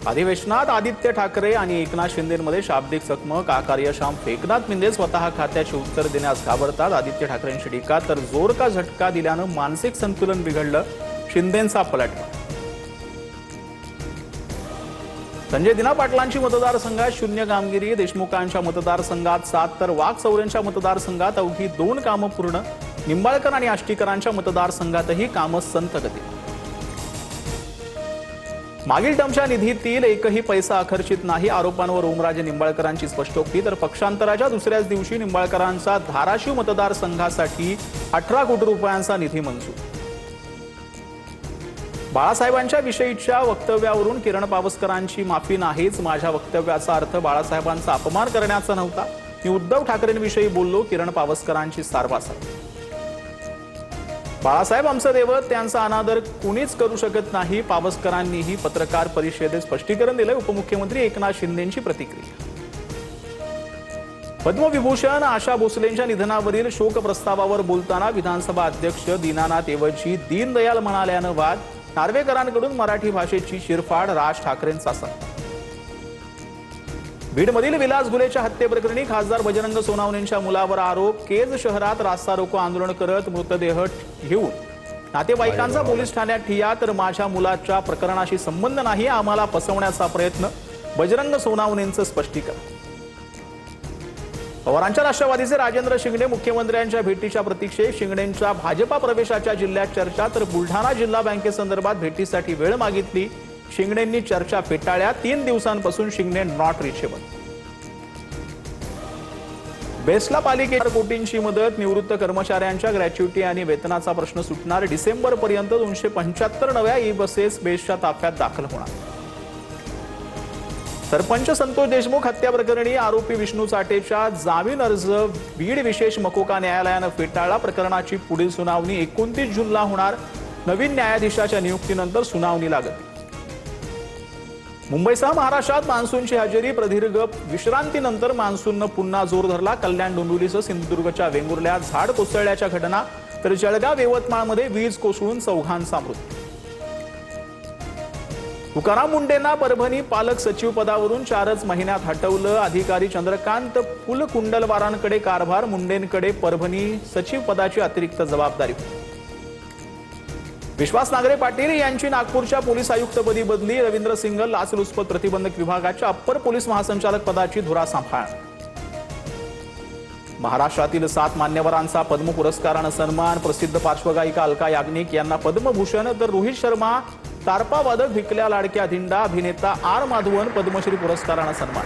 अधिवेशनात आदित्य ठाकरे आणि एकनाथ शिंदेमध्ये शाब्दिक चकमक. आकार्यशाम एकनाथ शिंदे स्वतः खात्याची उत्तर देण्यास घाबरतात. आदित्य ठाकरेंची टीका. तर जोर का झटका दिल्यानं मानसिक संतुलन बिघडलं. शिंदेंचा पलटवार. संजय दिना पाटलांची मतदारसंघात 0 कामगिरी. देशमुखांच्या मतदारसंघात 7 तर वाघ चौरेंच्या मतदारसंघात अवघी 2 कामं पूर्ण. निंबाळकर आणि आष्टीकरांच्या मतदारसंघातही कामं संथ गती. मागील टर्मच्या निधीतील एकही पैसा अखर्चित नाही. आरोपांवर ओमराजे निंबाळकरांची स्पष्टोक्ती. तर पक्षांतराच्या दुसऱ्याच दिवशी निंबाळकरांचा धाराशिव मतदारसंघासाठी 18 कोटी रुपयांचा निधी मंजूर. बाळासाहेबांच्या विषयीच्या वक्तव्यावरून किरण पावसकरांची माफी नाहीच. माझ्या वक्तव्याचा अर्थ बाळासाहेबांचा अपमान करण्याचा नव्हता. मी उद्धव ठाकरेंविषयी बोललो. किरण पावसकरांची सारवासार. बाळासाहेब आमचं दैवत, त्यांचा अनादर कुणीच करू शकत नाही. पावसकरांनीही पत्रकार परिषदेत स्पष्टीकरण दिले. उपमुख्यमंत्री एकनाथ शिंदेंची प्रतिक्रिया. पद्मविभूषण आशा भोसलेंच्या निधनावरील शोक प्रस्तावावर बोलताना विधानसभा अध्यक्ष दीनानाथ ऐवजी दीनदयाल म्हणाल्यानं वाद. नार्वेकरांकडून मराठी भाषेची शिरफाड. राज ठाकरेंचा संताप. बीडमधील विलास घुलेच्या हत्येप्रकरणी खासदार बजरंग सोनावणेंच्या मुलावर आरोप. केज शहरात रास्ता रोको आंदोलन करत मृतदेह घेऊन नातेवाईकांचा पोलीस ठाण्यात ठिय्या. तर माझ्या मुलाच्या प्रकरणाशी संबंध नाही, आम्हाला फसवण्याचा प्रयत्न. बजरंग सोनावणेंचं स्पष्टीकरण. पवारांच्या राष्ट्रवादीचे राजेंद्र शिंगणे मुख्यमंत्र्यांच्या भेटीच्या प्रतीक्षेत. शिंगणेंच्या भाजपा प्रवेशाच्या जिल्ह्यात चर्चा. तर बुलढाणा जिल्हा बँकेसंदर्भात भेटीसाठी वेळ मागितली. शिंगणेंनी चर्चा फेटाळल्या. 3 दिवसांपासून शिंगणे नॉट रिचेबल. बेस्टला पालिकेच्या कोटींची मदत. निवृत्त कर्मचाऱ्यांच्या ग्रॅच्युटी आणि वेतनाचा प्रश्न सुटणार. डिसेंबरपर्यंत 275 नव्या ई बसेस बेस्टच्या ताफ्यात दाखल होणार. सरपंच संतोष देशमुख हत्या प्रकरणी आरोपी विष्णू चाटेचा जामीन अर्ज बीड विशेष मकोका न्यायालयानं फेटाळला. प्रकरणाची पुढील सुनावणी 29 जूनला होणार. नवीन न्यायाधीशाच्या नियुक्तीनंतर सुनावणीला गती. मुंबईसह महाराष्ट्रात मान्सूनची हजेरी. प्रदीर्घ विश्रांतीनंतर मान्सूननं पुन्हा जोर धरला. कल्याण डोंबिवलीसह सिंधुदुर्गच्या वेंगुर्ल्यात झाड कोसळल्याच्या घटना. तर जळगाव यवतमाळमध्ये वीज कोसळून 4घांचा मृत्यू. तुकाराम मुंडेंना परभणी पालक सचिव पदावरून 4च महिन्यात हटवलं. अधिकारी चंद्रकांत फुलकुंडलवारांकडे कारभार. मुंडेंकडे परभणी सचिव पदाची अतिरिक्त जबाबदारी. विश्वास नागरे पाटील यांची नागपूरच्या पोलीस आयुक्तपदी बदली. रवींद्र सिंघल लाचलुचपत प्रतिबंधक विभागाच्या अप्पर पोलीस महासंचालक पदाची धुरा सांभाळ. महाराष्ट्रातील 7 मान्यवरांचा पद्म पुरस्कारानं सन्मान. प्रसिद्ध पार्श्वगायिका अलका याग्निक यांना पद्मभूषण. तर रोहित शर्मा, तारपा वादक भिकल्या लाडक्या धिंडा, अभिनेता आर माधवन पद्मश्री पुरस्कारानं सन्मान.